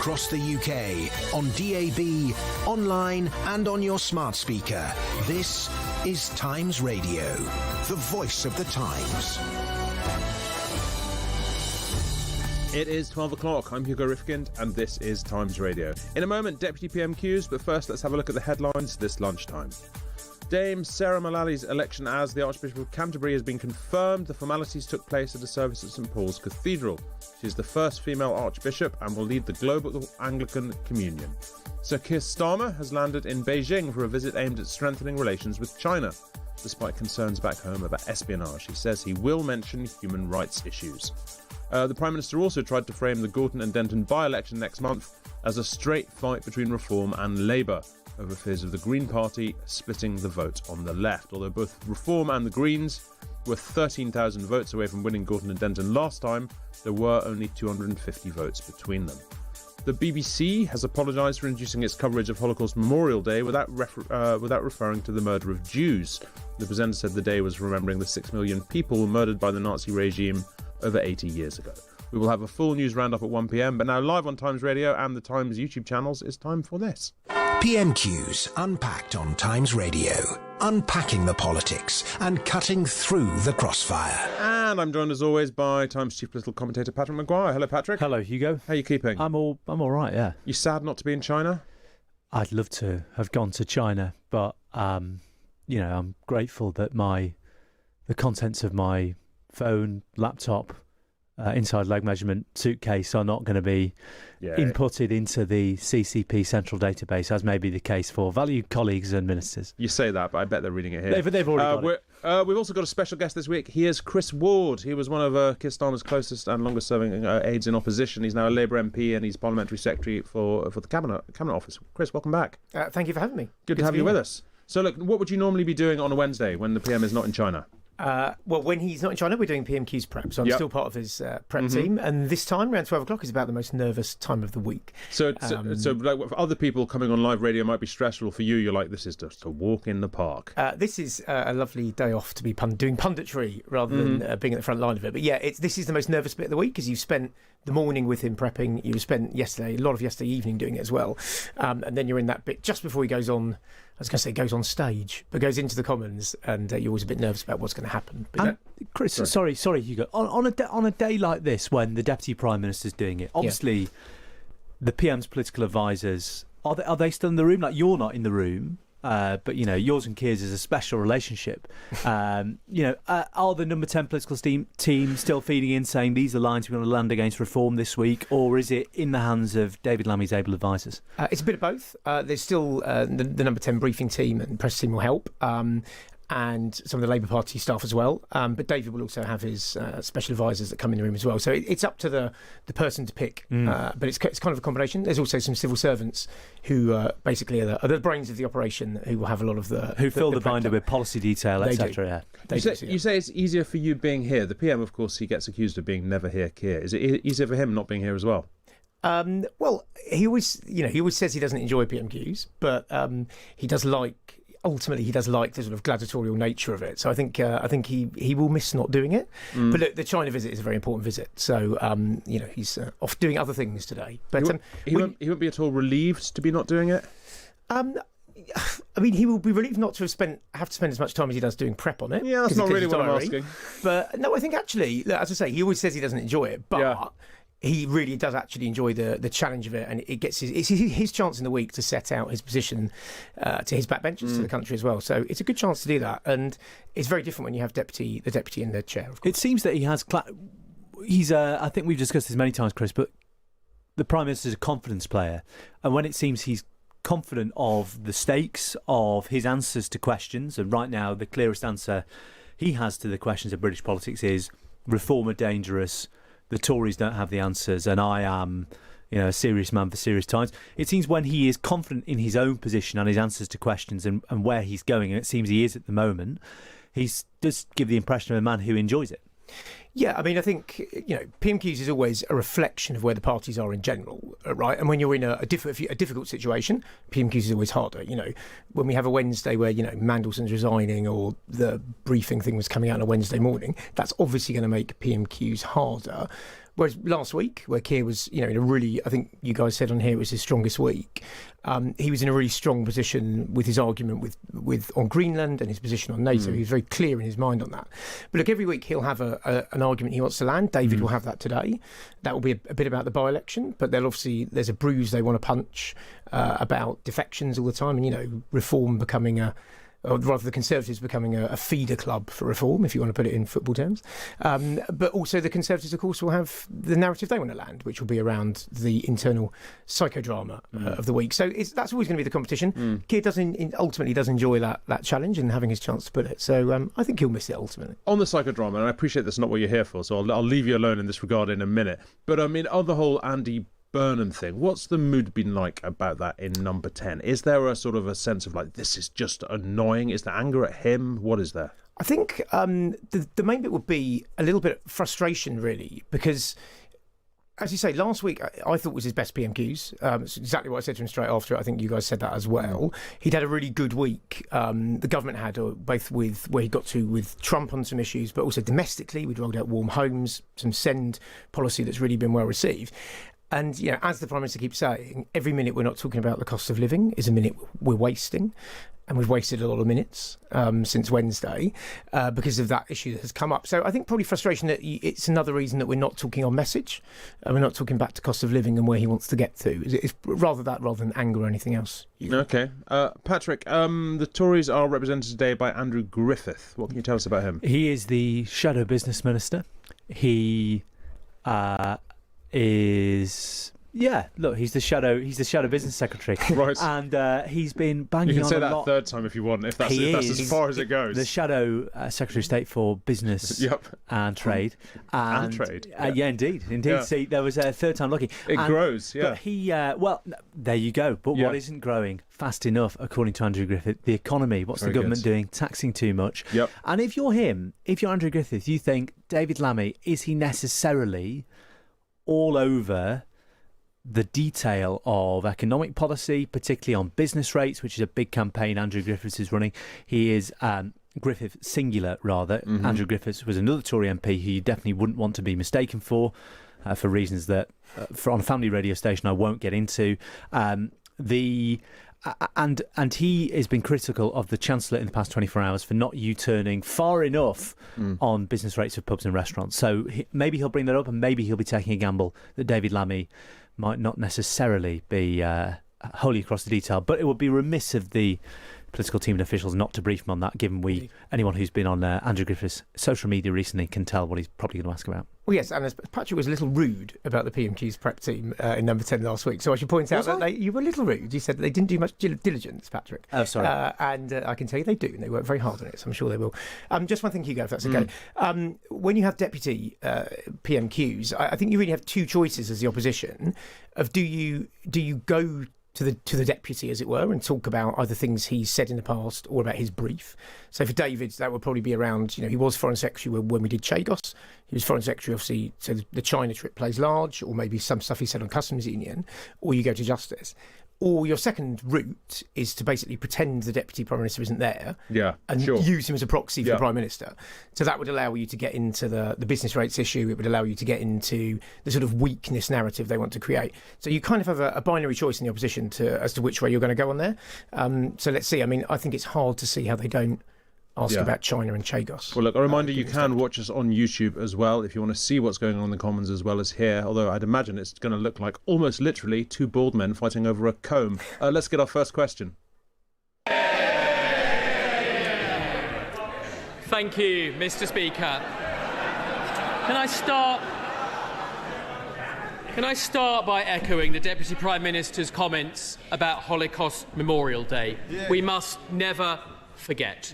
across the UK, on DAB, online and on your smart speaker. This is Times Radio, the voice of the Times. It is 12 o'clock. I'm Hugo Rifkind, and this is Times Radio. In a moment, Deputy PMQs, but first let's have a look at the headlines this lunchtime. Dame Sarah Mullally's election as the Archbishop of Canterbury has been confirmed. The formalities took place at a service at St Paul's Cathedral. She is the first female Archbishop and will lead the Global Anglican Communion. Sir Keir Starmer has landed in Beijing for a visit aimed at strengthening relations with China. Despite concerns back home about espionage, he says he will mention human rights issues. The Prime Minister also tried to frame the Gorton and Denton by-election next month as a straight fight between Reform and Labour, over fears of the Green Party splitting the vote on the left. Although both Reform and the Greens were 13,000 votes away from winning Gorton and Denton last time, there were only 250 votes between them. The BBC has apologised for reducing its coverage of Holocaust Memorial Day without referring to the murder of Jews. The presenter said the day was remembering the 6 million people murdered by the Nazi regime over 80 years ago. We will have a full news roundup at 1 p.m, but now live on Times Radio and the Times YouTube channels, it's time for this. PMQs Unpacked on Times Radio. Unpacking the politics and cutting through the crossfire. And I'm joined as always by Times chief political commentator Patrick Maguire. Hello, Patrick. Hello, Hugo. How are you keeping? I'm all right, yeah. You sad not to be in China? I'd love to have gone to China, but I'm grateful that the contents of my phone, laptop, inside leg measurement suitcase are not going to be inputted into the CCP central database, as may be the case for valued colleagues and ministers. You say that, but I bet they're reading it here. They've already got it. We've also got a special guest this week. He is Chris Ward. He was one of Keir Starmer's closest and longest-serving aides in opposition. He's now a Labour MP and he's Parliamentary Secretary for the Cabinet Office. Chris, welcome back. Thank you for having me. Good to have you with us. So, look, what would you normally be doing on a Wednesday when the PM is not in China? Well, when he's not in China, we're doing PMQs prep, so I'm still part of his prep team. And this time, around 12 o'clock, is about the most nervous time of the week. So like, for other people coming on live radio might be stressful. For you, you're like, this is just a walk in the park. This is a lovely day off to be doing punditry rather than being at the front line of it. But yeah, this is the most nervous bit of the week because you've spent the morning with him prepping. You spent a lot of yesterday evening doing it as well. And then you're in that bit just before he goes on. I was going to say goes on stage, but goes into the Commons, and you're always a bit nervous about what's going to happen. But Chris, sorry, Hugo. On a day like this, when the Deputy Prime Minister's doing it, obviously the PM's political advisors are they still in the room? Like, you're not in the room, but yours and Keir's is a special relationship. Are the number 10 political team still feeding in, saying these are lines we're going to land against Reform this week, or is it in the hands of David Lammy's able advisors? It's a bit of both. There's still the number 10 briefing team and press team will help. And some of the Labour Party staff as well. But David will also have his special advisors that come in the room as well. So it's up to the person to pick. But it's kind of a combination. There's also some civil servants who basically are the brains of the operation, who will have a lot of who fill the binder with policy detail, etc. You say it's easier for you being here. The PM, of course, he gets accused of being never here, Keir. Is it easier for him not being here as well? Well, he always says he doesn't enjoy PMQs, but he does like. Ultimately, he does like the sort of gladiatorial nature of it. So I think he will miss not doing it. But look, the China visit is a very important visit. So he's off doing other things today. But he won't be at all relieved to be not doing it. I mean, he will be relieved not to have to spend as much time as he does doing prep on it. Yeah, that's not really what I'm asking. But no, I think actually, as I say, he always says he doesn't enjoy it, but. He really does actually enjoy the challenge of it, and it gets it's his chance in the week to set out his position to his backbenchers, to the country as well. So it's a good chance to do that, and it's very different when you have the deputy in the chair. Of course. It seems that he has. I think we've discussed this many times, Chris, but the Prime Minister is a confidence player, and when it seems he's confident of the stakes of his answers to questions, and right now the clearest answer he has to the questions of British politics is Reform are dangerous. The Tories don't have the answers, and I am, a serious man for serious times. It seems when he is confident in his own position and his answers to questions and where he's going, and it seems he is at the moment, he does give the impression of a man who enjoys it. Yeah, I mean, I think, PMQs is always a reflection of where the parties are in general, right? And when you're in a difficult situation, PMQs is always harder. When we have a Wednesday where, Mandelson's resigning or the briefing thing was coming out on a Wednesday morning, that's obviously going to make PMQs harder. Whereas last week, where Keir was, in a really, I think you guys said on here it was his strongest week, he was in a really strong position with his argument with on Greenland and his position on NATO. He was very clear in his mind on that. But look, every week he'll have an argument he wants to land. David will have that today. That will be a bit about the by-election, but there's a bruise they want to punch about defections all the time, and reform becoming or rather the Conservatives becoming a feeder club for reform, if you want to put it in football terms. But also the Conservatives, of course, will have the narrative they want to land, which will be around the internal psychodrama of the week. So that's always going to be the competition. Keir ultimately does enjoy that challenge and having his chance to put it. So I think he'll miss it ultimately. On the psychodrama, and I appreciate that's not what you're here for, so I'll leave you alone in this regard in a minute. But I mean, on the whole Andy Burnham thing, what's the mood been like about that in number 10? Is there a sort of a sense of like, this is just annoying? Is there anger at him? What is there? I think the main bit would be a little bit of frustration, really, because, as you say, last week I thought was his best PMQs. It's exactly what I said to him straight after. I think you guys said that as well. He'd had a really good week. The government had, both with where he got to with Trump on some issues, but also domestically. We'd rolled out warm homes, some send policy that's really been well received. And, as the Prime Minister keeps saying, every minute we're not talking about the cost of living is a minute we're wasting. And we've wasted a lot of minutes since Wednesday because of that issue that has come up. So I think probably frustration that it's another reason that we're not talking on message. We're not talking back to cost of living and where he wants to get to. It's rather than anger or anything else. OK. Patrick, the Tories are represented today by Andrew Griffith. What can you tell us about him? He is the shadow business minister. He is... Yeah, look, he's the shadow business secretary, right? And he's been banging on. You can say a that lot. a third time if you want, if that's as far as it goes. The shadow secretary of state for business and trade, and trade. Yeah, indeed. Yeah. See, there was a third time lucky. It grows, yeah. But he, there you go. But what isn't growing fast enough, according to Andrew Griffith, the economy. What's the government doing? Taxing too much. Yep. And if you're Andrew Griffith, you think David Lammy, is he necessarily all over the detail of economic policy, particularly on business rates, which is a big campaign Andrew Griffiths is running? He is Griffith singular, rather. Mm-hmm. Andrew Griffiths was another Tory MP who you definitely wouldn't want to be mistaken for reasons that on a family radio station I won't get into. And he has been critical of the Chancellor in the past 24 hours for not U-turning far enough on business rates of pubs and restaurants. So maybe he'll bring that up, and maybe he'll be taking a gamble that David Lammy might not necessarily be wholly across the detail. But it would be remiss of the political team and officials not to brief him on that, given anyone who's been on Andrew Griffith's social media recently can tell what he's probably going to ask about. Well, yes, and Patrick was a little rude about the PMQs prep team in number 10 last week. So I should point out that you were a little rude. You said that they didn't do much diligence, Patrick. Oh, sorry. And I can tell you they do, and they work very hard on it, so I'm sure they will. Just one thing, Hugo, if that's okay. When you have deputy PMQs, I think you really have two choices as the opposition of do you go to the deputy, as it were, and talk about either things he's said in the past or about his brief. So for David, that would probably be around, he was Foreign Secretary when we did Chagos. He was Foreign Secretary, obviously, so the China trip plays large, or maybe some stuff he said on Customs Union, or you go to Justice. Or your second route is to basically pretend the Deputy Prime Minister isn't there and use him as a proxy for the Prime Minister. So that would allow you to get into the business rates issue. It would allow you to get into the sort of weakness narrative they want to create. So you kind of have a binary choice in the opposition as to which way you're going to go on there. So let's see. I mean, I think it's hard to see how they don't ask about China and Chagos. Well, look, a reminder, you can watch us on YouTube as well if you want to see what's going on in the Commons as well as here, although I'd imagine it's going to look like almost literally two bald men fighting over a comb. Let's get our first question. Thank you, Mr. Speaker. Can I start by echoing the Deputy Prime Minister's comments about Holocaust Memorial Day? Yeah. We must never forget.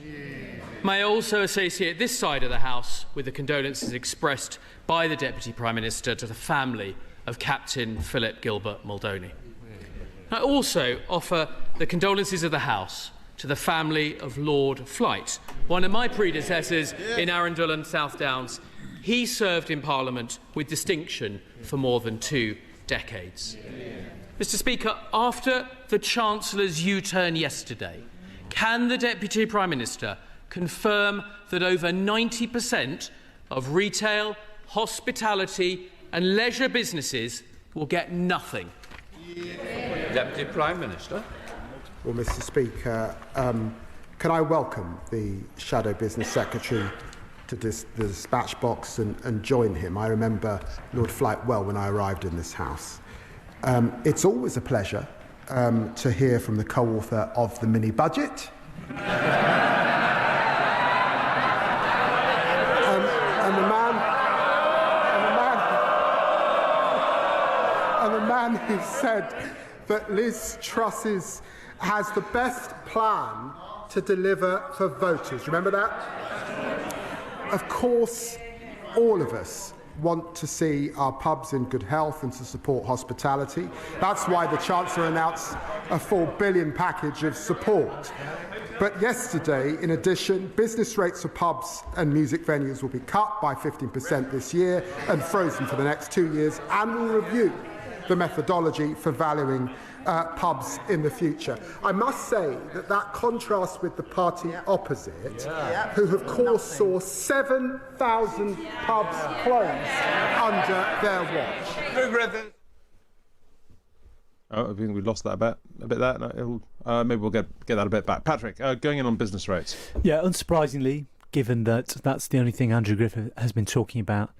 May I also associate this side of the House with the condolences expressed by the Deputy Prime Minister to the family of Captain Philip Gilbert Muldowney. I also offer the condolences of the House to the family of Lord Flight, one of my predecessors in Arundel and South Downs, He served in Parliament with distinction for more than 2 decades. Mr. Speaker, after the Chancellor's U-turn yesterday, can the Deputy Prime Minister confirm that over 90% of retail, hospitality and leisure businesses will get nothing? Deputy Prime Minister. Well, Mr. Speaker, can I welcome the Shadow Business Secretary to the dispatch box and join him? I remember Lord Flight well when I arrived in this House. It's always a pleasure to hear from the co-author of the mini-budget. And the man who said that Liz Truss has the best plan to deliver for voters. Remember that? Of course, all of us want to see our pubs in good health and to support hospitality. That's why the Chancellor announced a £4 billion package of support. But yesterday, in addition, business rates for pubs and music venues will be cut by 15% this year and frozen for the next 2 years, and will review the methodology for valuing pubs in the future. I must say that contrasts with the party opposite, who of course saw 7,000 pubs close under their watch. Oh, I think we lost that a bit there. No, maybe we'll get that a bit back. Patrick, going in on business rates. Yeah, unsurprisingly, given that that's the only thing Andrew Griffith has been talking about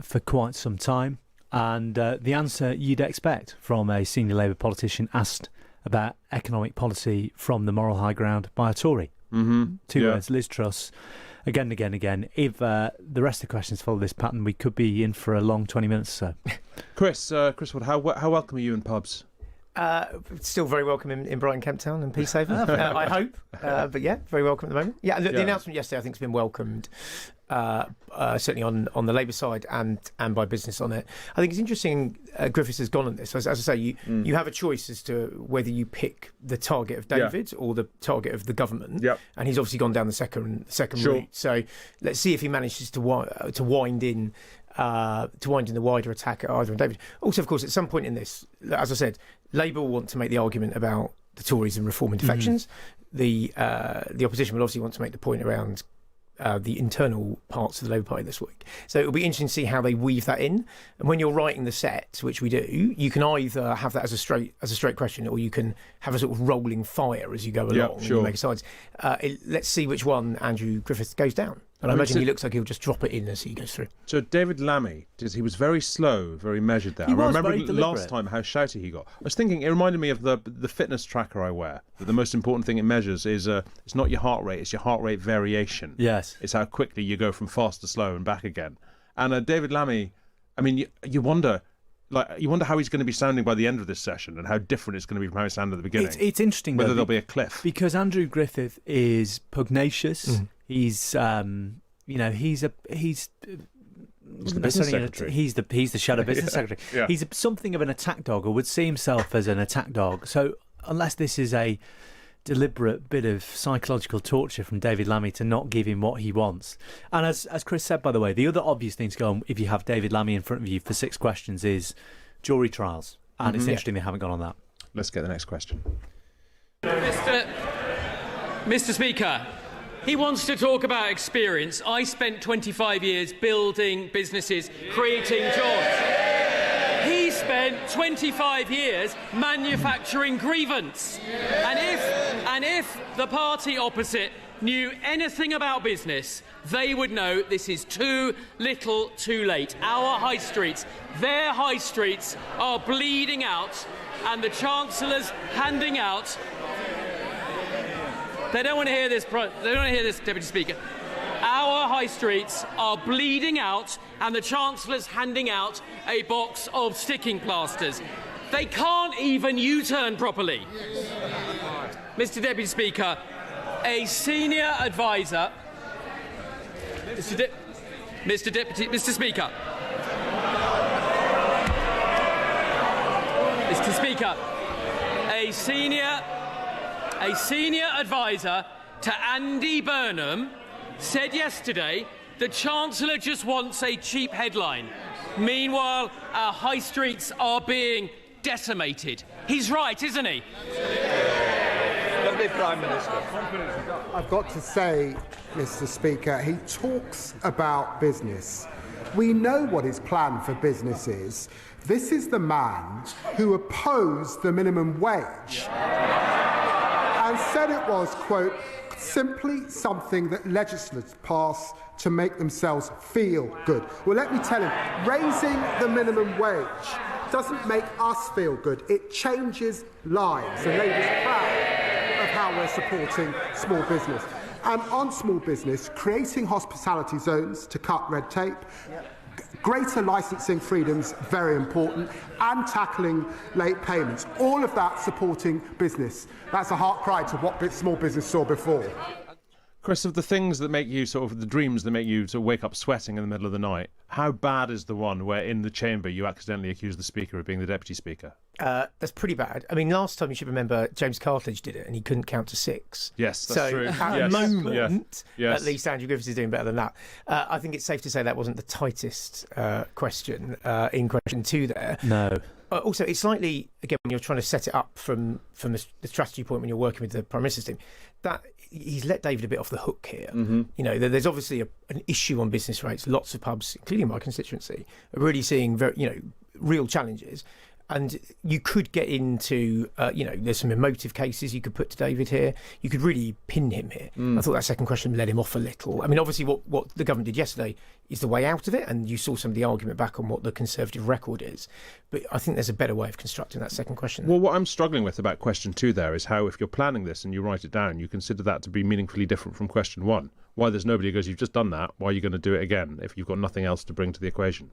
for quite some time. And the answer you'd expect from a senior Labour politician asked about economic policy from the moral high ground by a Tory. Mm-hmm. Two words, Liz Truss. Again. If the rest of the questions follow this pattern, we could be in for a long 20 minutes or so. Chris Wood, how welcome are you in pubs? Still very welcome in Brighton, Kemptown and Peacehaven, I hope. But yeah, very welcome at the moment. Yeah, the announcement yesterday I think has been welcomed, certainly on the Labour side and by business on it. I think it's interesting Griffiths has gone on this. As I say, you have a choice as to whether you pick the target of David or the target of the government. Yep. And he's obviously gone down the second route. So let's see if he manages to wind in the wider attack at either David. Also, of course, at some point in this, as I said, Labour will want to make the argument about the Tories and reform and defections. Mm-hmm. The opposition will obviously want to make the point around the internal parts of the Labour Party this week. So it'll be interesting to see how they weave that in. And when you're writing the set, which we do, you can either have that as a straight question, or you can have a sort of rolling fire as you go along. And you make sides. Let's see which one Andrew Griffith goes down. And I imagine he looks like he'll just drop it in as he goes through. So David Lammy, he was very slow, very measured there. I remember last time how shouty he got. I was thinking, it reminded me of the fitness tracker I wear. That the most important thing it measures is it's not your heart rate, it's your heart rate variation. Yes. It's how quickly you go from fast to slow and back again. And David Lammy, I mean, you wonder how he's going to be sounding by the end of this session and how different it's going to be from how he sounded at the beginning. It's interesting, whether there'll be a cliff. Because Andrew Griffith is pugnacious. Mm. He's the business secretary. He's the shadow business secretary. Yeah. He's something of an attack dog, or would see himself as an attack dog. So unless this is a deliberate bit of psychological torture from David Lammy to not give him what he wants. And as Chris said, by the way, the other obvious thing to go on if you have David Lammy in front of you for 6 questions is jury trials. And it's interesting they haven't gone on that. Let's get the next question. Mr. Speaker, he wants to talk about experience. I spent 25 years building businesses, creating jobs. He spent 25 years manufacturing grievance. And if the party opposite knew anything about business, they would know this is too little too late. Our high streets, their high streets, are bleeding out, and the Chancellor's handing out... They don't want to hear this, Deputy Speaker. Our high streets are bleeding out, and the Chancellor's handing out a box of sticking plasters. They can't even U-turn properly. Mr. Deputy Speaker, a senior advisor... Mr. Speaker. Mr. Speaker, a senior advisor to Andy Burnham said yesterday The Chancellor just wants a cheap headline. Meanwhile, our high streets are being decimated. He's right, isn't he? Deputy Prime Minister. I've got to say, Mr. Speaker, he talks about business. We know what his plan for business is. This is the man who opposed the minimum wage and said it was, quote, simply something that legislators pass to make themselves feel good. Well, let me tell him, raising the minimum wage doesn't make us feel good. It changes lives. And Labour's proud of how we're supporting small business. And on small business, creating hospitality zones to cut red tape, greater licensing freedoms, very important, and tackling late payments. All of that supporting business. That's a heart cry to what small business saw before. Chris, of the things that make you the dreams that make you sort of wake up sweating in the middle of the night, how bad is the one where in the chamber you accidentally accuse the Speaker of being the Deputy Speaker? That's pretty bad. I mean, last time you should remember James Cartledge did it and he couldn't count to 6. Yes, that's true. At the moment, yes. at least Andrew Griffiths is doing better than that. I think it's safe to say that wasn't the tightest question in question 2 there. No. Also, it's slightly, again, when you're trying to set it up from the strategy point when you're working with the Prime Minister's team, that he's let David a bit off the hook here. Mm-hmm. You know, there's obviously an issue on business rates. Lots of pubs, including my constituency, are really seeing real challenges. And you could get into, there's some emotive cases you could put to David here. You could really pin him here. I thought that second question led him off a little. I mean, obviously, what the government did yesterday is the way out of it, and you saw some of the argument back on what the Conservative record is. But I think there's a better way of constructing that second question. Well, what I'm struggling with about question 2 there is how, if you're planning this and you write it down, you consider that to be meaningfully different from question 1. Why there's nobody who goes, you've just done that, why are you going to do it again if you've got nothing else to bring to the equation?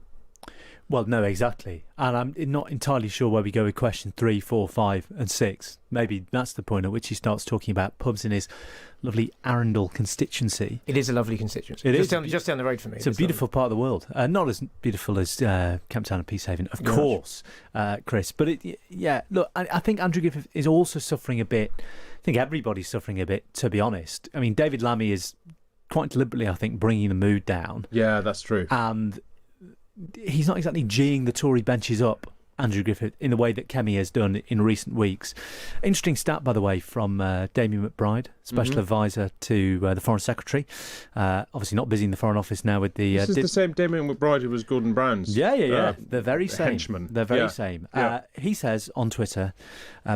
Well, no, exactly. And I'm not entirely sure where we go with question 3, 4, 5 and 6. Maybe that's the point at which he starts talking about pubs in his lovely Arundel constituency. It is a lovely constituency. Just down the road from me. It's a beautiful part of the world. Not as beautiful as Camptown and Peacehaven, of course, Chris. But, look, I think Andrew Griffith is also suffering a bit. I think everybody's suffering a bit, to be honest. I mean, David Lammy is quite deliberately, I think, bringing the mood down. Yeah, that's true. And he's not exactly geeing the Tory benches up, Andrew Griffith, in the way that Kemi has done in recent weeks. Interesting stat, by the way, from Damien McBride, Special Advisor to the Foreign Secretary. Obviously not busy in the Foreign Office now with the... This is the same Damien McBride who was Gordon Brown's... Yeah. They're very same. Henchman. They're very same. Yeah. He says on Twitter,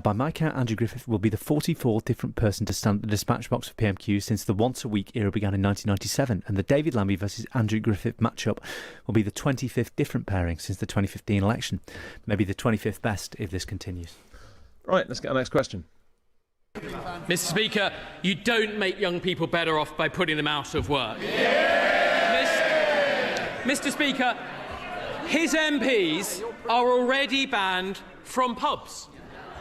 by my count, Andrew Griffith will be the 44th different person to stand at the dispatch box for PMQ since the once-a-week era began in 1997, and the David Lammy versus Andrew Griffith matchup will be the 25th different pairing since the 2015 election. Maybe the 25th best if this continues. Right, let's get our next question. Mr. Speaker, you don't make young people better off by putting them out of work. Mr. Speaker, his MPs are already banned from pubs.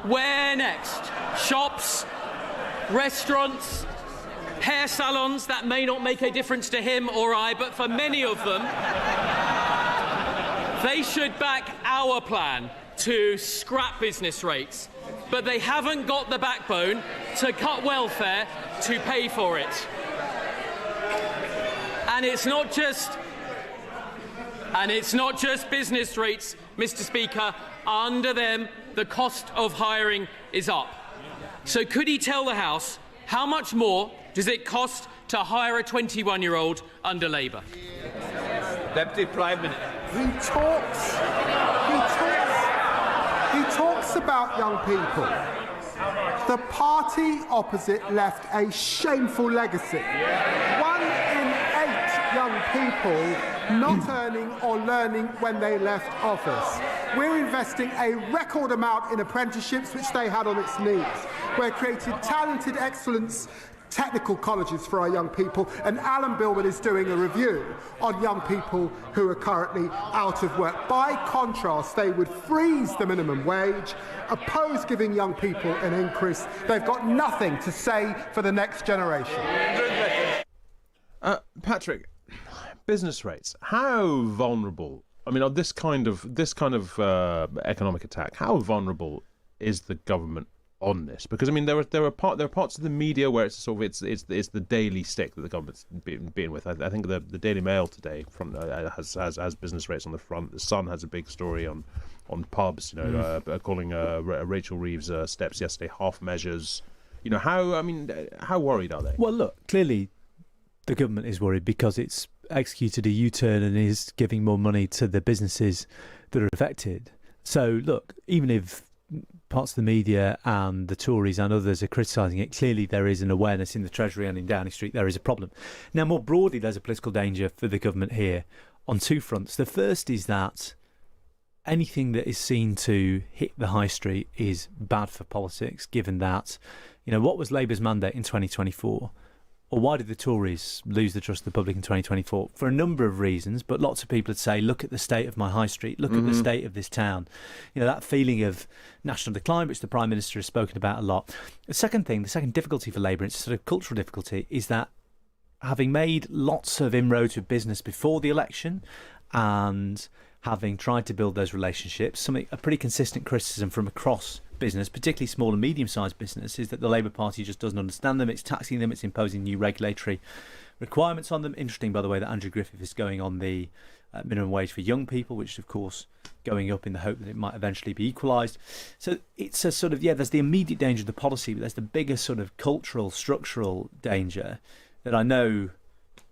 Where next? Shops, restaurants, hair salons. That may not make a difference to him or I, but for many of them, they should back our plan to scrap business rates. But they haven't got the backbone to cut welfare to pay for it. And it's not just business rates, Mr. Speaker. Under them, the cost of hiring is up. So could he tell the House how much more does it cost to hire a 21-year-old under Labour? Deputy Prime Minister. He talks about young people. The party opposite left a shameful legacy. 1 in 8 young people not earning or learning when they left office. We're investing a record amount in apprenticeships, which they had on its knees. We're creating talented excellence technical colleges for our young people, and Alan Bilman is doing a review on young people who are currently out of work. By contrast, they would freeze the minimum wage, oppose giving young people an increase. They've got nothing to say for the next generation. Patrick, business rates, how vulnerable, I mean, on this kind of economic attack, how vulnerable is the government on this? Because I mean, there are parts of the media where it's sort of it's the daily stick that the government's been with. I think the Daily Mail today has business rates on the front. The Sun has a big story on pubs. Calling Rachel Reeves' steps yesterday half measures. How worried are they? Well, look, clearly the government is worried because it's executed a U-turn and is giving more money to the businesses that are affected. So, look, even if parts of the media and the Tories and others are criticising it, clearly there is an awareness in the Treasury and in Downing Street there is a problem. Now, more broadly, there's a political danger for the government here on two fronts. The first is that anything that is seen to hit the high street is bad for politics, given that, what was Labour's mandate in 2024? Or why did the Tories lose the trust of the public in 2024? For a number of reasons, but lots of people would say, look at the state of my high street, look at the state of this town. That feeling of national decline, which the Prime Minister has spoken about a lot. The second difficulty for Labour, it's a sort of cultural difficulty, is that having made lots of inroads with business before the election and having tried to build those relationships, a pretty consistent criticism from across business, particularly small and medium-sized business, is that the Labour Party just doesn't understand them. It's taxing them. It's imposing new regulatory requirements on them. Interesting, by the way, that Andrew Griffith is going on the minimum wage for young people, which is, of course, going up in the hope that it might eventually be equalised. So it's a sort of, there's the immediate danger of the policy, but there's the bigger sort of cultural, structural danger that I know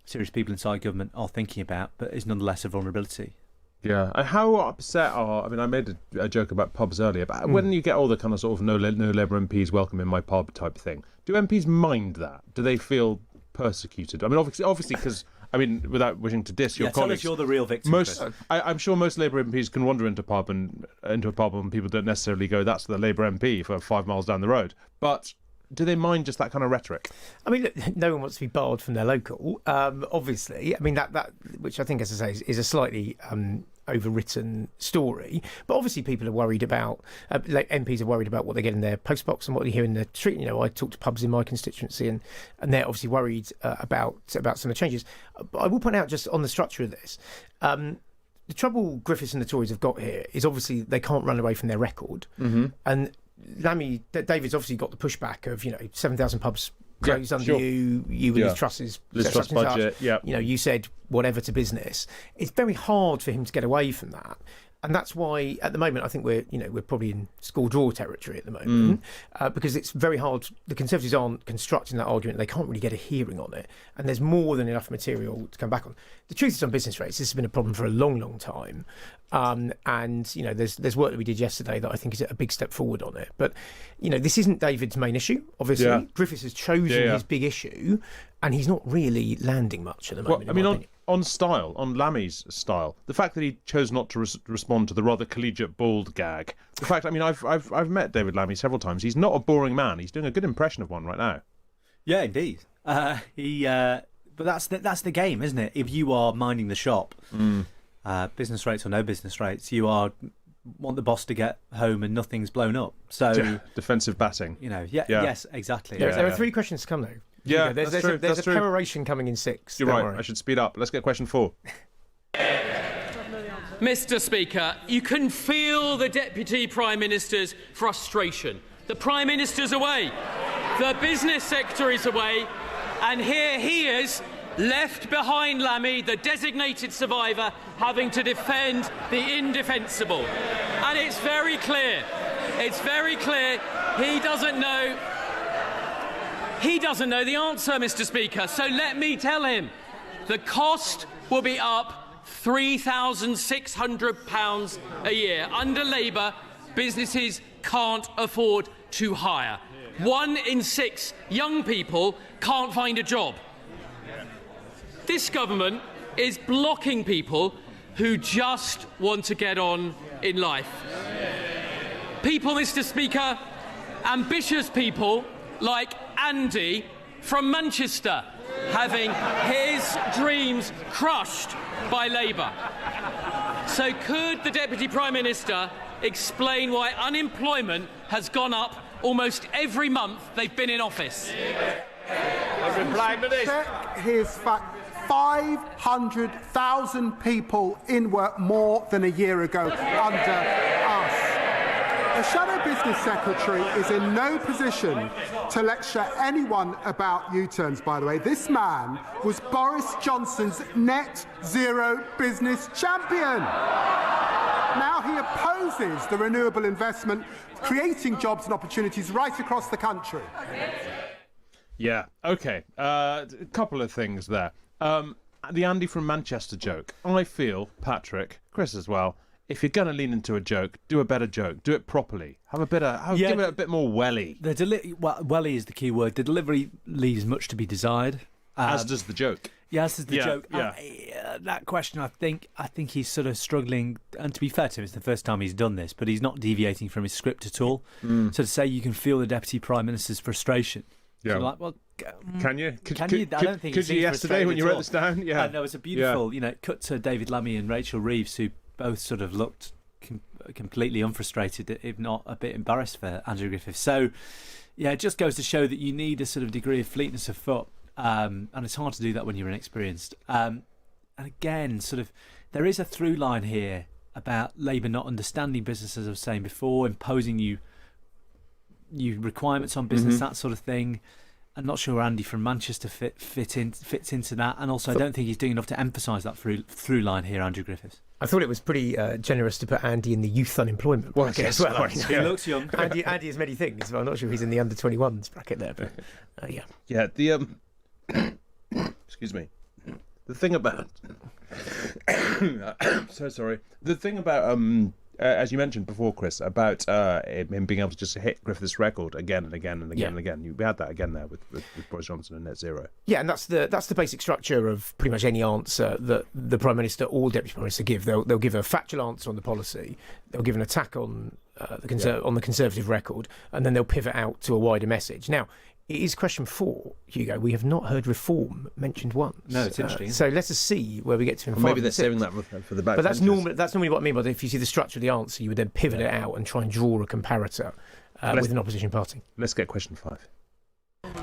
serious people inside government are thinking about, but is nonetheless a vulnerability. Yeah, and how upset are... I mean, I made a joke about pubs earlier, but when you get all the kind of sort of no Labour MPs welcome in my pub type thing, do MPs mind that? Do they feel persecuted? I mean, obviously, because... I mean, without wishing to diss your colleagues, tell us you're the real victim. I'm sure most Labour MPs can wander into a pub and people don't necessarily go, that's the Labour MP for 5 miles down the road. But do they mind just that kind of rhetoric? I mean, look, no one wants to be barred from their local, obviously. I mean, that which I think, as I say, is a slightly overwritten story. But obviously people are worried about, MPs are worried about what they get in their postbox and what they hear in the street. I talk to pubs in my constituency and they're obviously worried about some of the changes. But I will point out, just on the structure of this, the trouble Griffiths and the Tories have got here is obviously they can't run away from their record. And David's obviously got the pushback of 7,000 pubs closed under you with Liz Truss's budget. You said whatever to business. It's very hard for him to get away from that. And that's why, at the moment, I think we're probably in score draw territory at the moment, because it's very hard. The Conservatives aren't constructing that argument; they can't really get a hearing on it, and there's more than enough material to come back on. The truth is, on business rates, this has been a problem for a long, long time, and there's work that we did yesterday that I think is a big step forward on it. But this isn't David's main issue. Obviously, Griffiths has chosen his big issue, and he's not really landing much at the moment. Well, I mean, on Lammy's style, the fact that he chose not to respond to the rather collegiate bald gag, the fact, I mean, I've met David Lammy several times. He's not a boring man. He's doing a good impression of one right now. Yeah, indeed. But that's the game, isn't it? If you are minding the shop, business rates or no business rates, you want the boss to get home and nothing's blown up. So defensive batting. Yes, exactly. There are 3 questions to come though. Yeah, there's a peroration coming in 6. You're right. Worry. I should speed up. Let's get question 4. Mr. Speaker, you can feel the Deputy Prime Minister's frustration. The Prime Minister's away, the Business Secretary's away, and here he is, left behind Lammy, the designated survivor, having to defend the indefensible. And it's very clear, he doesn't know the answer, Mr. Speaker, so let me tell him. The cost will be up £3,600 a year. Under Labour, businesses can't afford to hire. 1 in 6 young people can't find a job. This government is blocking people who just want to get on in life. People, Mr. Speaker, ambitious people like Andy from Manchester, having his dreams crushed by Labour. So could the Deputy Prime Minister explain why unemployment has gone up almost every month they've been in office? I'm replying to this. Check his fact. 500,000 people in work more than a year ago under us. A shadow business secretary is in no position to lecture anyone about U-turns, by the way. This man was Boris Johnson's net zero business champion. Now he opposes the renewable investment, creating jobs and opportunities right across the country. Yeah, okay. A couple of things there. The Andy from Manchester joke. I feel, Patrick, Chris as well, if you're going to lean into a joke, do a better joke. Do it properly. Give it a bit more welly. Welly is the key word. The delivery leaves much to be desired. As does the joke. Yeah, as does the joke. Yeah. That question, I think he's sort of struggling. And to be fair to him, it's the first time he's done this, but he's not deviating from his script at all. So to say you can feel the Deputy Prime Minister's frustration. Yeah. So like, well, can you? I don't think could you yesterday when you wrote this down? Yeah. No, it's a beautiful. Cut to David Lammy and Rachel Reeves, who both sort of looked completely unfrustrated, if not a bit embarrassed for Andrew Griffiths. So, yeah, it just goes to show that you need a sort of degree of fleetness of foot, and it's hard to do that when you're inexperienced. And again, sort of, there is a through line here about Labour not understanding business, as I was saying before, imposing you requirements on business, that sort of thing. I'm not sure Andy from Manchester fits into that, and also I don't think he's doing enough to emphasise that through line here, Andrew Griffiths. I thought it was pretty generous to put Andy in the youth unemployment bracket as well. He looks young. Andy is many things, but I'm not sure he's in the under-21s bracket there. But yeah. Yeah. The excuse me. The thing about so sorry. The thing about as you mentioned before, Chris, about him being able to just hit Griffiths' record again and again and again and again. We had that again there with Boris Johnson and net zero. Yeah, and that's the basic structure of pretty much any answer that the Prime Minister or Deputy Prime Minister give. They'll give a factual answer on the policy. They'll give an attack on on the Conservative record, and then they'll pivot out to a wider message. Now, it is question 4, Hugo. We have not heard reform mentioned once. No, it's interesting. So let us see where we get to. Maybe they're saving that for the back. But that's normally what I mean by if you see the structure of the answer, you would then pivot it out and try and draw a comparator with an opposition party. Let's get question 5.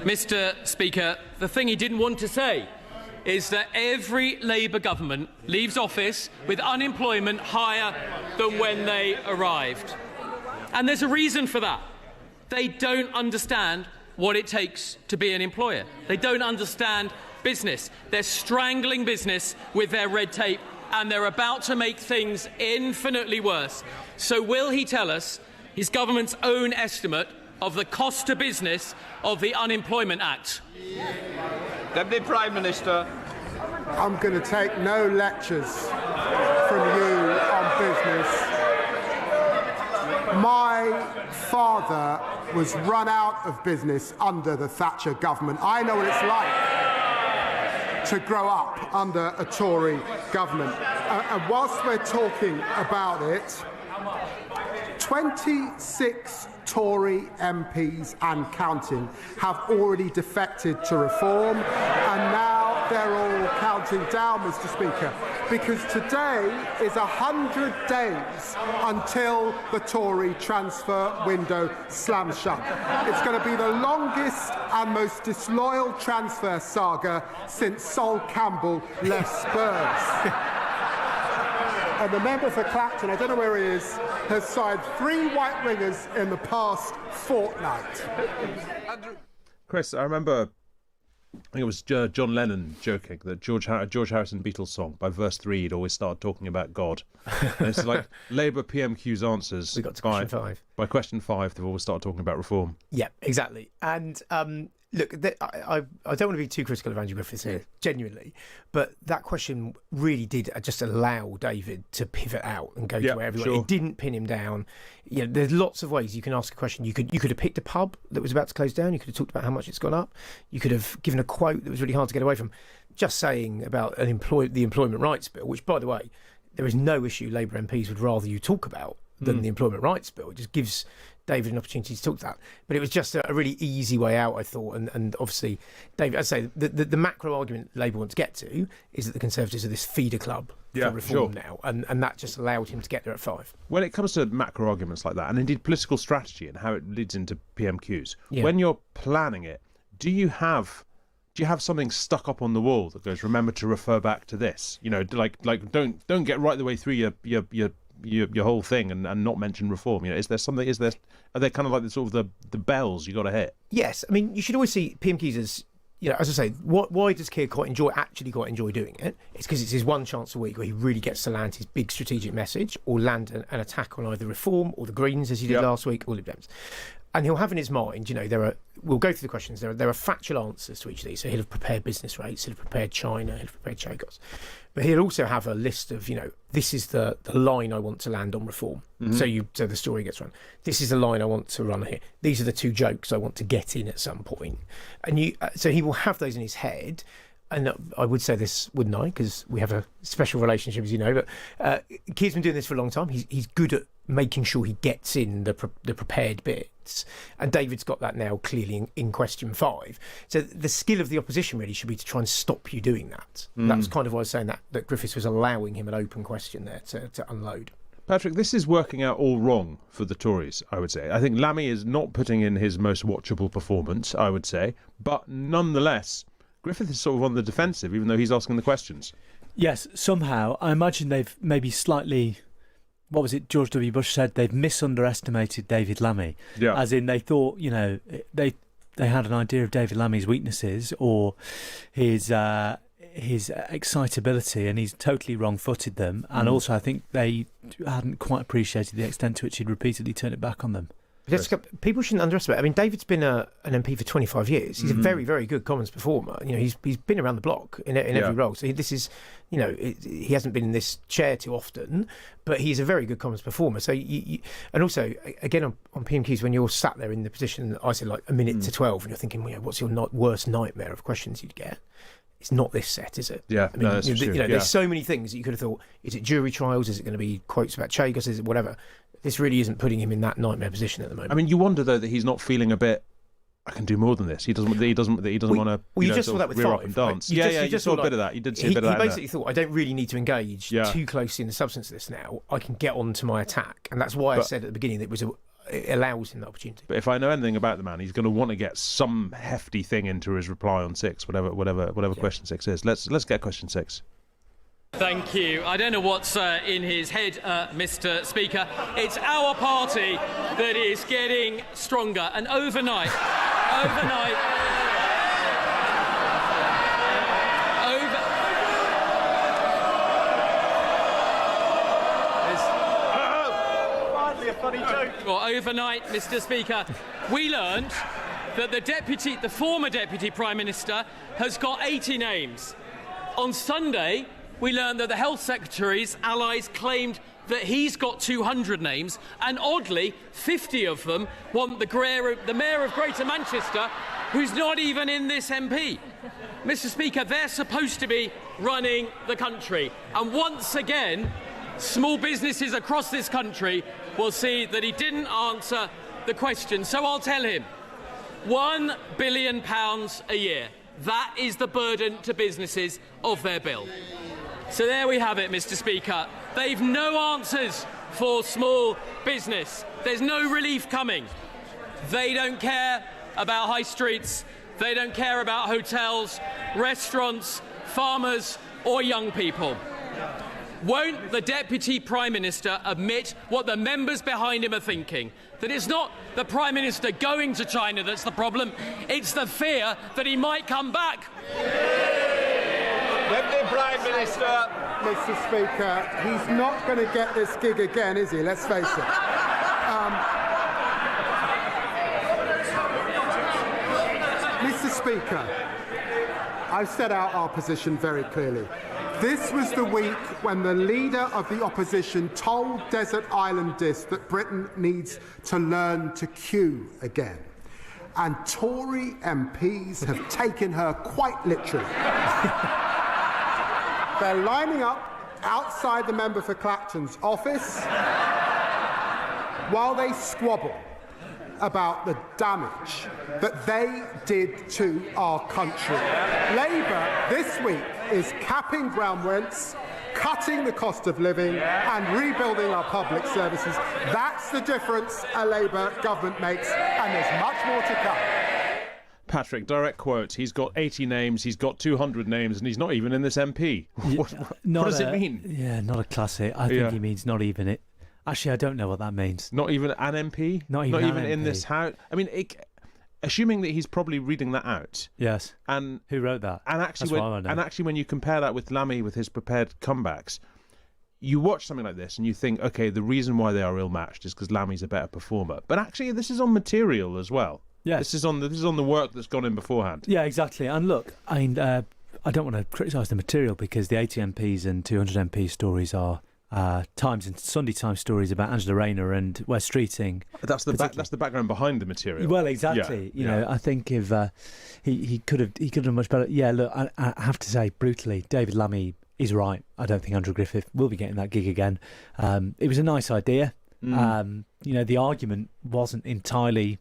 Mr. Speaker, the thing he didn't want to say is that every Labour government leaves office with unemployment higher than when they arrived. And there's a reason for that. They don't understand what it takes to be an employer. They don't understand business. They're strangling business with their red tape, and they're about to make things infinitely worse. So will he tell us his government's own estimate of the cost to business of the Unemployment Act? Deputy Prime Minister. I'm going to take no lectures from you on business. My father was run out of business under the Thatcher government. I know what it's like to grow up under a Tory government. And whilst we're talking about it, 26 Tory MPs and counting have already defected to reform, and now they're all counting down, Mr. Speaker, because today is 100 days until the Tory transfer window slams shut. It's going to be the longest and most disloyal transfer saga since Sol Campbell left Spurs. And the member for Clapton, I don't know where he is, has signed 3 white ringers in the past fortnight. Chris, I remember, I think it was John Lennon joking that George Harrison Beatles song, by verse 3, he'd always start talking about God. And it's like Labour PMQ's answers. We got to question 5. By question 5, they've always started talking about reform. Yeah, exactly. And look, I don't want to be too critical of Andrew Griffiths here, genuinely, but that question really did just allow David to pivot out and go to where everyone. Sure. It didn't pin him down. You know, there's lots of ways you can ask a question. You could have picked a pub that was about to close down. You could have talked about how much it's gone up. You could have given a quote that was really hard to get away from. Just saying about the Employment Rights Bill, which, by the way, there is no issue Labour MPs would rather you talk about than the Employment Rights Bill. It just gives David an opportunity to talk to that. But it was just a really easy way out, I thought. And obviously, David, I'd say the macro argument Labour want to get to is that the Conservatives are this feeder club for reform now. And that just allowed him to get there at 5. When it comes to macro arguments like that, and indeed political strategy and how it leads into PMQs, when you're planning it, do you have something stuck up on the wall that goes, remember to refer back to this? You know, like don't get right the way through your your whole thing and not mention reform? You know, are there kind of like the sort of the bells you got to hit? Yes, I mean, you should always see PMQs as, you know, as I say, why does Keir quite enjoy doing it? It's because it's his one chance a week where he really gets to land his big strategic message or land an attack on either reform or the Greens, as he did last week, or Lib Dems. And he'll have in his mind, you know, we'll go through the questions, there are factual answers to each of these. So he'll have prepared business rates, he'll have prepared China, he'll have prepared Chagos. But he'll also have a list of, you know, this is the line I want to land on reform. Mm-hmm. So the story gets run. This is the line I want to run here. These are the 2 jokes I want to get in at some point. And so he will have those in his head. And I would say this, wouldn't I? Because we have a special relationship, as you know. But Keir's been doing this for a long time. He's good at making sure he gets in the prepared bits. And David's got that now clearly in question 5. So the skill of the opposition really should be to try and stop you doing that. That was kind of why I was saying that Griffiths was allowing him an open question there to unload. Patrick, this is working out all wrong for the Tories, I would say. I think Lammy is not putting in his most watchable performance, I would say. But nonetheless, Griffith is sort of on the defensive, even though he's asking the questions. Yes, somehow. I imagine they've maybe slightly... What was it George W. Bush said? They've misunderestimated David Lammy. Yeah. As in they thought, you know, they had an idea of David Lammy's weaknesses or his excitability, and he's totally wrong-footed them. And also I think they hadn't quite appreciated the extent to which he'd repeatedly turned it back on them. People shouldn't underestimate. I mean, David's been an MP for 25 years. He's a very, very good Commons performer. You know, he's been around the block in every role. So this is, you know, he hasn't been in this chair too often, but he's a very good Commons performer. So and also again on PMQs, when you're sat there in the position that I said, like a minute to 12, and you're thinking, well, what's your worst nightmare of questions you'd get? It's not this set, is it? Yeah, I mean, that's true. There's so many things that you could have thought. Is it jury trials? Is it going to be quotes about Chagos? Is it whatever? This really isn't putting him in that nightmare position at the moment. I mean, you wonder though that he's not feeling a bit. I can do more than this. He doesn't want to. Well, you just saw that with rear 5. up and dance. Right? You just saw a bit of that. You did see a bit of that. He basically thought, I don't really need to engage too closely in the substance of this now. I can get on to my attack, and that's why I said at the beginning that it allows him the opportunity. But if I know anything about the man, he's going to want to get some hefty thing into his reply on 6, whatever question 6 is. Let's get question 6. Thank you. I don't know what's in his head, Mr. Speaker. It's our party that is getting stronger, and overnight. Funny joke. Well, overnight, Mr. Speaker, we learned that the former Deputy Prime Minister has got 80 names. On Sunday, we learned that the Health Secretary's allies claimed that he's got 200 names, and oddly, 50 of them want the Mayor of Greater Manchester, who's not even in this MP. Mr. Speaker, they're supposed to be running the country, and once again, small businesses across this country will see that he didn't answer the question. So I'll tell him, £1 billion a year. That is the burden to businesses of their bill. So there we have it, Mr. Speaker. They've no answers for small business. There's no relief coming. They don't care about high streets. They don't care about hotels, restaurants, farmers, or young people. Won't the Deputy Prime Minister admit what the members behind him are thinking? That it's not the Prime Minister going to China that's the problem, it's the fear that he might come back. Deputy Prime Minister. Mr. Speaker, he's not going to get this gig again, is he? Let's face it. Mr. Speaker, I've set out our position very clearly. This was the week when the leader of the opposition told Desert Islandists that Britain needs to learn to queue again. And Tory MPs have taken her quite literally. They're lining up outside the member for Clacton's office while they squabble about the damage that they did to our country. Labour this week is capping ground rents, cutting the cost of living and rebuilding our public services. That's the difference a Labour government makes, and there's much more to come. Patrick, direct quote, he's got 80 names, he's got 200 names, and he's not even in this MP. What does it mean? Yeah, not a classic. I think he means not even Actually, I don't know what that means. Not even an MP? Not even an in MP. this house? I mean, assuming that he's probably reading that out. Yes. And who wrote that? And actually, when you compare that with Lammy with his prepared comebacks, you watch something like this and you think, okay, the reason why they are ill-matched is because Lammy's a better performer. But actually, this is on material as well. Yes. This is on the work that's gone in beforehand. Yeah, exactly. And look, I mean, I don't want to criticise the material because the 80 MPs and 200 MP stories are Times and Sunday Times stories about Angela Rayner and West Streeting. That's the background behind the material. Well, exactly. You know, I think if he could have done much better. Yeah, look, I have to say brutally, David Lammy is right. I don't think Andrew Griffith will be getting that gig again. It was a nice idea. You know, the argument wasn't entirely.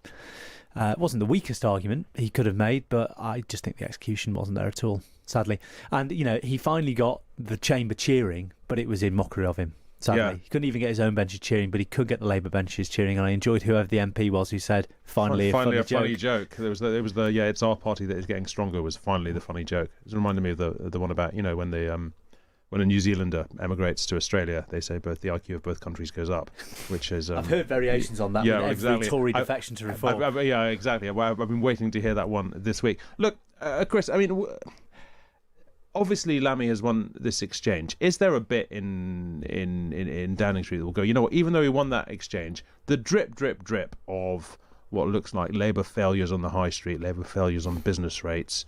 Wasn't the weakest argument he could have made, but I just think the execution wasn't there at all, sadly. And, you know, he finally got the chamber cheering, but it was in mockery of him, sadly. Yeah. He couldn't even get his own benches cheering, but he could get the Labour benches cheering, and I enjoyed whoever the MP was who said, finally a funny joke. It was the it's our party that is getting stronger was finally the funny joke. It reminded me of the one about, you know, when a New Zealander emigrates to Australia, they say both the IQ of both countries goes up, which is... I've heard variations on that with every Tory defection to reform. Yeah, exactly. I've been waiting to hear that one this week. Look, Chris, I mean, obviously Lammy has won this exchange. Is there a bit in Downing Street that will go, you know what, even though he won that exchange, the drip, drip, drip of what looks like Labour failures on the high street, Labour failures on business rates,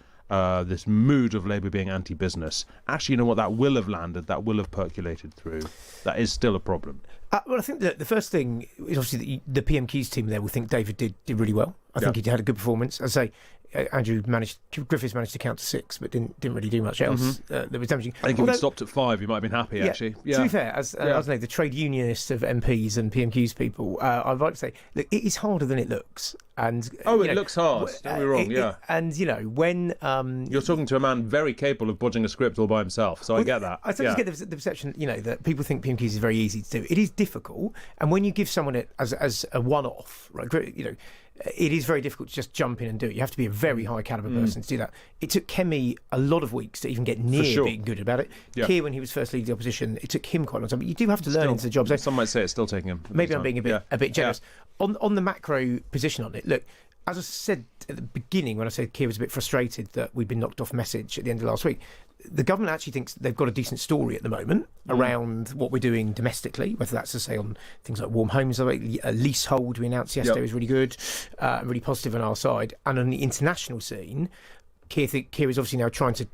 this mood of Labour being anti-business, actually, you know what, that will have landed, that will have percolated through. That is still a problem. Well, I think that the first thing is obviously the PMQs team there will think David did really well. I think he had a good performance. As I say, Griffiths managed to count to 6, but didn't really do much else that was damaging. I think if he'd stopped at 5, he might have been happy, actually. Yeah. To be fair, as the trade unionist of MPs and PMQs people, I'd like to say, look, it is harder than it looks. And it looks hard. Don't be wrong, and, you know, when... You're talking to a man very capable of bodging a script all by himself, so I get that. I sometimes get the perception, you know, that people think PMQs is very easy to do. It is difficult, and when you give someone it as a one-off, right, you know, it is very difficult to just jump in and do it. You have to be a very high caliber person to do that. It took Kemi a lot of weeks to even get near being good about it. Keir, when he was first leading the opposition, it took him quite a long time. But you do have to learn into the job. So some might say it's still taking him. Maybe I'm being a bit generous. On the macro position on it, look, as I said at the beginning when I said Keir was a bit frustrated that we'd been knocked off message at the end of last week, the government actually thinks they've got a decent story at the moment around what we're doing domestically, whether that's to say on things like warm homes, like a leasehold we announced yesterday was really good, really positive on our side. And on the international scene, Keir is obviously now trying to,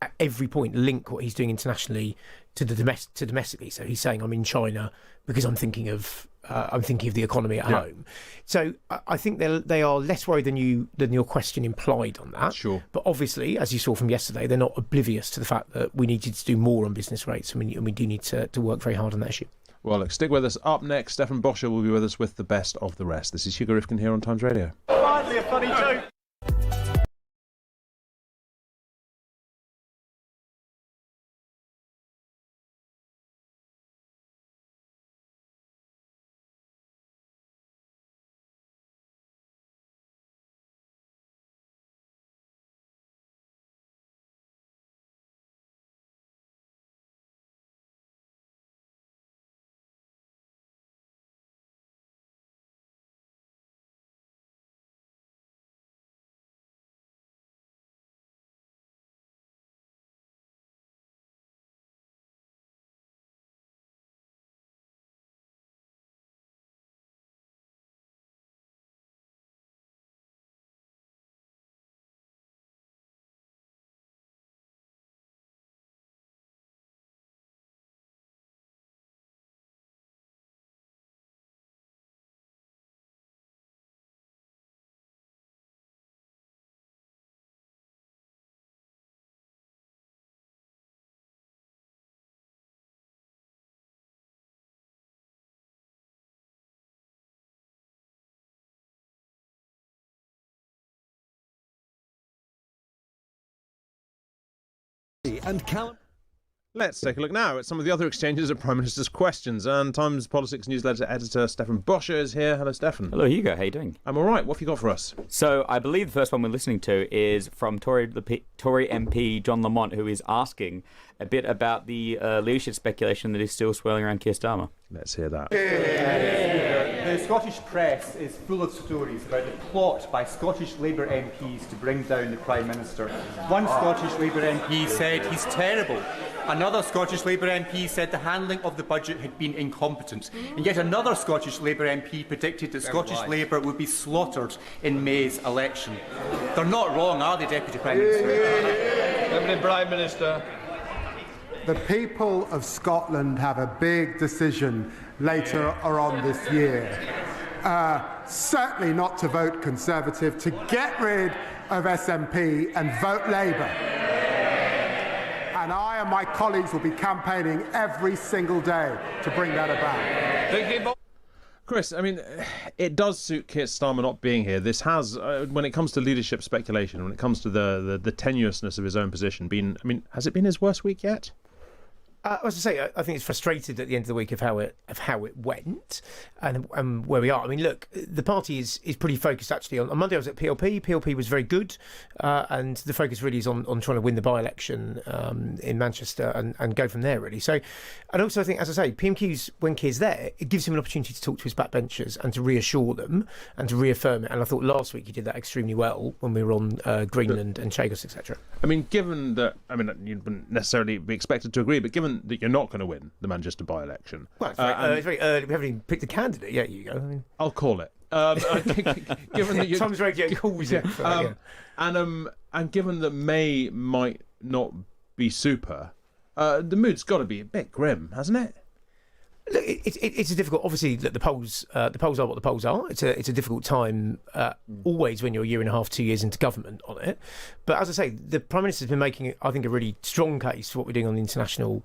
at every point, link what he's doing internationally to domestically. So he's saying, I'm in China because I'm thinking of the economy at home. So I think they are less worried than your question implied on that. Sure. But obviously, as you saw from yesterday, they're not oblivious to the fact that we needed to do more on business rates, and we do need to work very hard on that issue. Well, look, stick with us. Up next, Stefan Boscia will be with us with the best of the rest. This is Hugo Rifkind here on Times Radio. Finally, a funny joke. And Callum. Let's take a look now at some of the other exchanges of Prime Minister's questions. And Times Politics newsletter editor Stefan Boscia is here. Hello, Stefan. Hello, Hugo. How you doing? I'm all right. What have you got for us? So I believe the first one we're listening to is from Tory MP John Lamont, who is asking a bit about the leadership speculation that is still swirling around Keir Starmer. Let's hear that. The Scottish press is full of stories about the plot by Scottish Labour MPs to bring down the Prime Minister. One Scottish Labour MP said he's terrible. Another Scottish Labour MP said the handling of the budget had been incompetent. And yet another Scottish Labour MP predicted that Scottish Labour would be slaughtered in May's election. They're not wrong, are they, Deputy Prime Minister? Deputy Prime Minister. The people of Scotland have a big decision later on this year. Certainly not to vote Conservative, to get rid of SNP and vote Labour. And I and my colleagues will be campaigning every single day to bring that about. Chris, I mean, it does suit Keir Starmer not being here. This has, when it comes to leadership speculation, when it comes to the tenuousness of his own position, has it been his worst week yet? As I say, I think it's frustrated at the end of the week of how it went and where we are. I mean, look, the party is pretty focused actually. On Monday I was at PLP. PLP was very good, and the focus really is on trying to win the by-election in Manchester and go from there really. So, and also I think, as I say, PMQs, when Keir's there, it gives him an opportunity to talk to his backbenchers and to reassure them and to reaffirm it. And I thought last week he did that extremely well when we were on Greenland and Chagos, etc. I mean, given that, you wouldn't necessarily be expected to agree, but given that you're not going to win the Manchester by-election. Well, it's very early. We haven't even picked a candidate yet, Hugo. I'll call it. Given that Tom's radio calls it. And given that May might not be super, the mood's got to be a bit grim, hasn't it? Look, it's a difficult. Obviously, look, the polls are what the polls are. It's a difficult time always when you're a year and a half, 2 years into government on it. But as I say, the Prime Minister's been making, I think, a really strong case for what we're doing on the international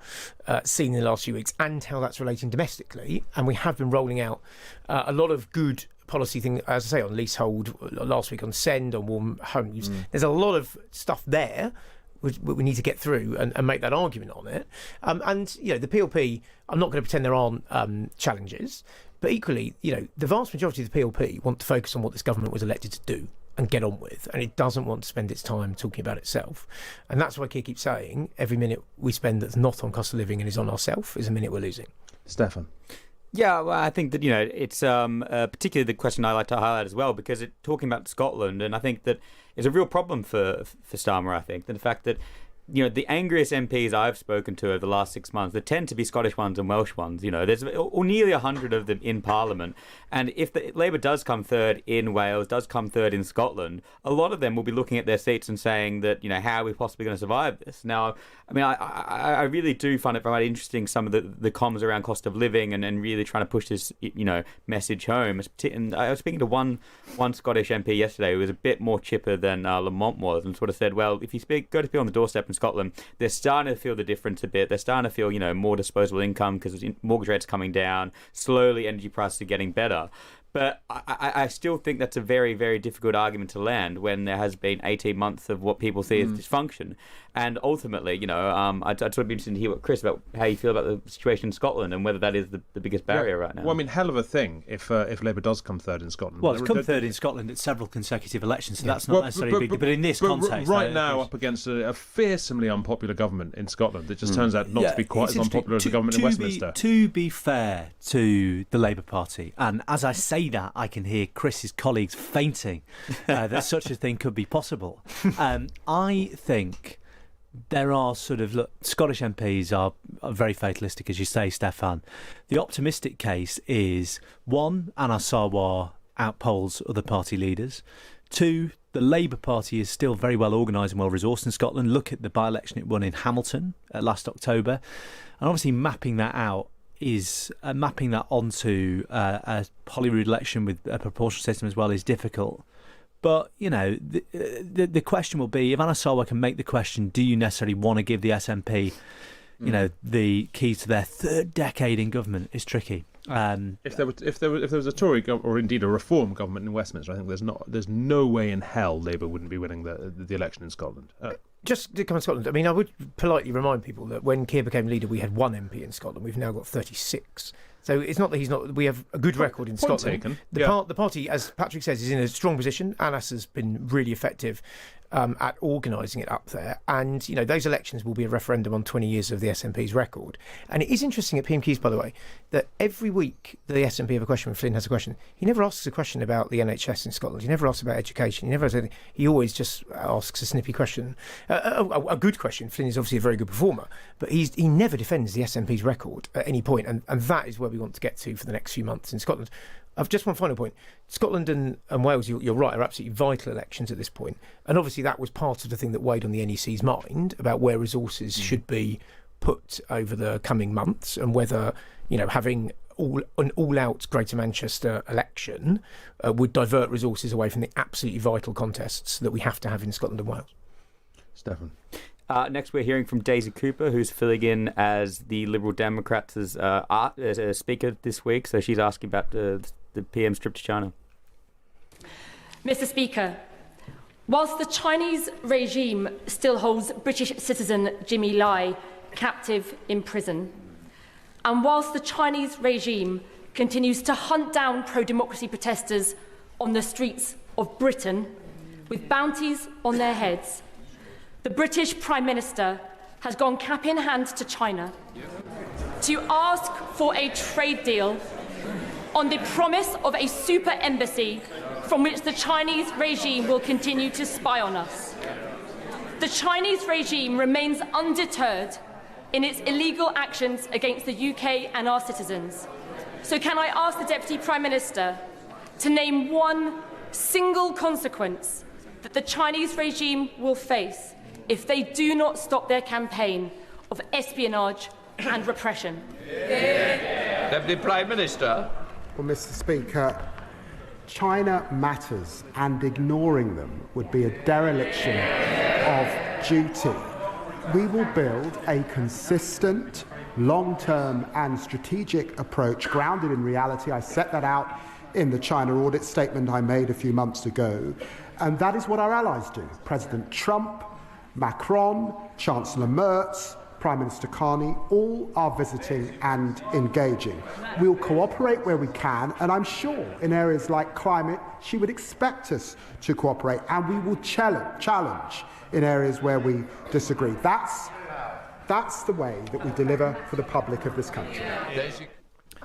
scene in the last few weeks and how that's relating domestically. And we have been rolling out a lot of good policy thing, as I say, on leasehold last week, on send, on warm homes. There's a lot of stuff there we need to get through and make that argument on it. And, the PLP, I'm not going to pretend there aren't challenges, but equally, the vast majority of the PLP want to focus on what this government was elected to do and get on with, and it doesn't want to spend its time talking about itself. And that's why Keir keeps saying every minute we spend that's not on cost of living and is on ourselves is a minute we're losing. Stefan. Yeah, well, I think that, it's particularly the question I like to highlight as well, because talking about Scotland, and I think that it's a real problem for Starmer, I think, the fact that, the angriest MPs I've spoken to over the last 6 months, there tend to be Scottish ones and Welsh ones. There's nearly 100 of them in Parliament. And if Labour does come third in Wales, does come third in Scotland, a lot of them will be looking at their seats and saying that, how are we possibly going to survive this? Now, I really do find it very interesting, some of the comms around cost of living and really trying to push this, message home. And I was speaking to one Scottish MP yesterday who was a bit more chipper than Lamont was, and sort of said, well, if you go to people on the doorstep in Scotland, they're starting to feel the difference a bit. They're starting to feel, more disposable income because mortgage rates coming down, slowly energy prices are getting better. But I still think that's a very, very difficult argument to land when there has been 18 months of what people see as dysfunction. And ultimately, I'd sort of be interested to hear what Chris about how you feel about the situation in Scotland and whether that is the biggest barrier right now. Well, hell of a thing if Labour does come third in Scotland. Well, it's come third in Scotland at several consecutive elections, so that's not necessarily big. But in this context, right now up against a fearsomely unpopular government in Scotland that just turns out not to be quite as unpopular as the government in Westminster. To be fair to the Labour Party, and as I say that, I can hear Chris's colleagues fainting that such a thing could be possible. I think there are Scottish MPs are very fatalistic, as you say, Stefan. The optimistic case is, one, Anas Sarwar outpolls other party leaders. Two, the Labour Party is still very well organised and well resourced in Scotland. Look at the by-election it won in Hamilton last October. And obviously mapping that out is mapping that onto a Holyrood election with a proportional system as well is difficult. But, the question will be, if Anas Sarwar can make the question, do you necessarily want to give the SNP, the keys to their third decade in government, is tricky. If there was a Tory or indeed a Reform government in Westminster, I think there's no way in hell Labour wouldn't be winning the election in Scotland. Just to come to Scotland, I mean, I would politely remind people that when Keir became leader, we had one MP in Scotland. We've now got 36. So it's not that he's not. We have a good record in Point Scotland. taken. The party, as Patrick says, is in a strong position. Anas has been really effective at organising it up there. And, those elections will be a referendum on 20 years of the SNP's record. And it is interesting at PMQs, by the way, that every week the SNP have a question, when Flynn has a question, he never asks a question about the NHS in Scotland. He never asks about education. He never asks anything. He always just asks a snippy question. A good question. Flynn is obviously a very good performer, but he never defends the SNP's record at any point. And that is where we want to get to for the next few months in Scotland. I've just one final point. Scotland and Wales, you're right, are absolutely vital elections at this point. And obviously that was part of the thing that weighed on the NEC's mind about where resources should be put over the coming months, and whether, having an all-out Greater Manchester election would divert resources away from the absolutely vital contests that we have to have in Scotland and Wales. Stefan. Next, we're hearing from Daisy Cooper, who's filling in as the Liberal Democrats' speaker this week. So she's asking about the PM's trip to China. Mr. Speaker, whilst the Chinese regime still holds British citizen Jimmy Lai captive in prison, and whilst the Chinese regime continues to hunt down pro-democracy protesters on the streets of Britain with bounties on their heads, the British Prime Minister has gone cap in hand to China to ask for a trade deal on the promise of a super embassy from which the Chinese regime will continue to spy on us. The Chinese regime remains undeterred in its illegal actions against the UK and our citizens. So can I ask the Deputy Prime Minister to name one single consequence that the Chinese regime will face if they do not stop their campaign of espionage and repression? Deputy Prime Minister. Well, Mr. Speaker, China matters, and ignoring them would be a dereliction of duty. We will build a consistent, long-term and strategic approach grounded in reality. I set that out in the China audit statement I made a few months ago, and that is what our allies do. President Trump, Macron, Chancellor Merz, Prime Minister Carney, all are visiting and engaging. We'll cooperate where we can, and I'm sure in areas like climate, she would expect us to cooperate, and we will challenge in areas where we disagree. That's the way that we deliver for the public of this country.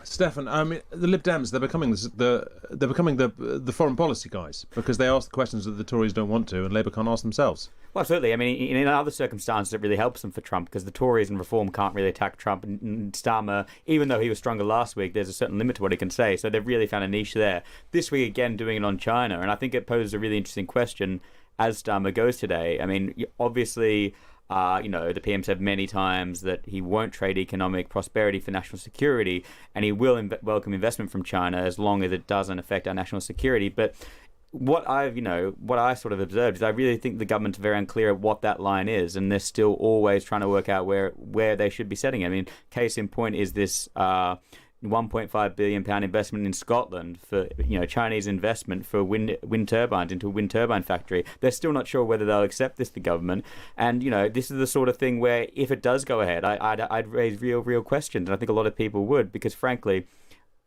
Stefan, I mean, the Lib Dems, they're becoming the foreign policy guys, because they ask the questions that the Tories don't want to, and Labour can't ask themselves. Well, absolutely. I mean, in other circumstances, it really helps them for Trump, because the Tories and Reform can't really attack Trump. And Starmer, even though he was stronger last week, there's a certain limit to what he can say. So they've really found a niche there. This week, again, doing it on China. And I think it poses a really interesting question as Starmer goes today. I mean, obviously, the PM said many times that he won't trade economic prosperity for national security, and he will welcome investment from China as long as it doesn't affect our national security. But what I sort of observed is I really think the government's very unclear what that line is, and they're still always trying to work out where they should be setting it. I mean, case in point is this £1.5 billion investment in Scotland for Chinese investment for wind turbines into a wind turbine factory. They're still not sure whether they'll accept this, the government. And this is the sort of thing where if it does go ahead, I'd raise real questions, and I think a lot of people would, because frankly,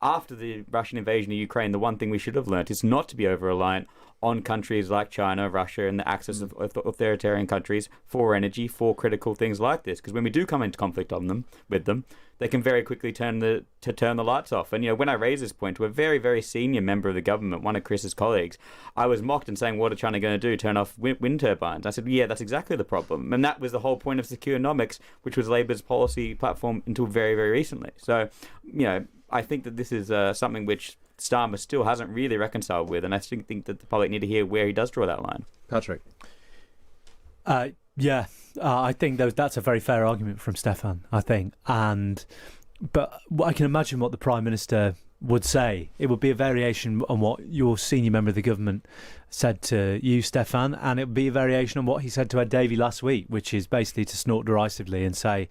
after the Russian invasion of Ukraine, the one thing we should have learnt is not to be over-reliant on countries like China, Russia, and the access of authoritarian countries for energy, for critical things like this. Because when we do come into conflict with them, they can very quickly turn the lights off. And when I raised this point to a very, very senior member of the government, one of Chris's colleagues, I was mocked and saying, "What are China going to do? Turn off wind turbines?" I said, "Yeah, that's exactly the problem." And that was the whole point of Securenomics, which was Labour's policy platform until very, very recently. So, I think that this is something which Starmer still hasn't really reconciled with, and I think that the public need to hear where he does draw that line. Patrick. I think that's a very fair argument from Stefan, I think. But I can imagine what the Prime Minister would say. It would be a variation on what your senior member of the government said to you, Stefan, and it would be a variation on what he said to Ed Davey last week, which is basically to snort derisively and say,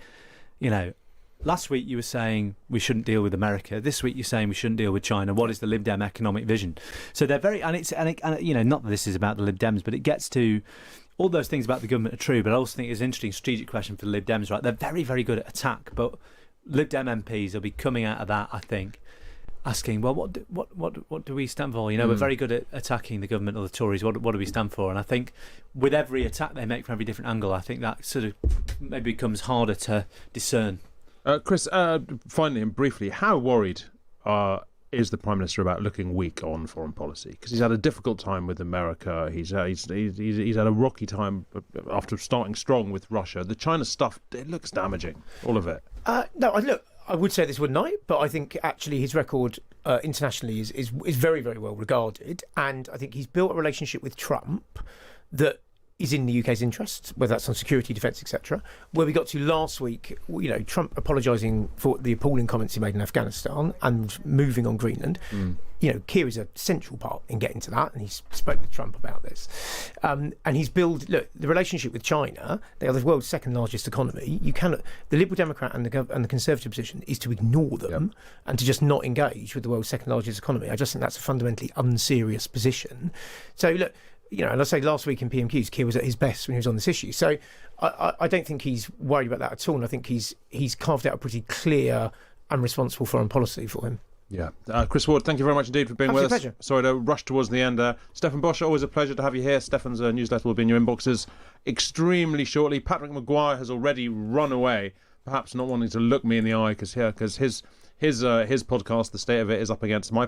last week you were saying we shouldn't deal with America. This week you're saying we shouldn't deal with China. What is the Lib Dem economic vision? So they're very, and not that this is about the Lib Dems, but it gets to all those things about the government are true. But I also think it's an interesting strategic question for the Lib Dems. Right, they're very, very good at attack, but Lib Dem MPs will be coming out of that, I think, asking, well, what do we stand for? We're very good at attacking the government or the Tories. What do we stand for? And I think with every attack they make from every different angle, I think that sort of maybe becomes harder to discern. Chris, finally and briefly, how worried is the Prime Minister about looking weak on foreign policy? Because he's had a difficult time with America. He's had a rocky time after starting strong with Russia. The China stuff, it looks damaging, all of it. I would say this, wouldn't I? But I think actually his record internationally is very, very well regarded. And I think he's built a relationship with Trump that is in the UK's interests, whether that's on security, defence, etc. Where we got to last week, Trump apologising for the appalling comments he made in Afghanistan and moving on Greenland. Keir is a central part in getting to that, and he spoke with Trump about this. And he's built, the relationship with China. They are the world's second largest economy. The Liberal Democrat and the Conservative position is to ignore them and to just not engage with the world's second largest economy. I just think that's a fundamentally unserious position. So and I say last week in PMQs, Keir was at his best when he was on this issue. So I don't think he's worried about that at all. And I think he's carved out a pretty clear and responsible foreign policy for him. Yeah. Chris Ward, thank you very much indeed for being with us. Pleasure. Sorry to rush towards the end. Stefan Boscia, always a pleasure to have you here. Stefan's newsletter will be in your inboxes extremely shortly. Patrick Maguire has already run away, perhaps not wanting to look me in the eye because his podcast, The State of It, is up against my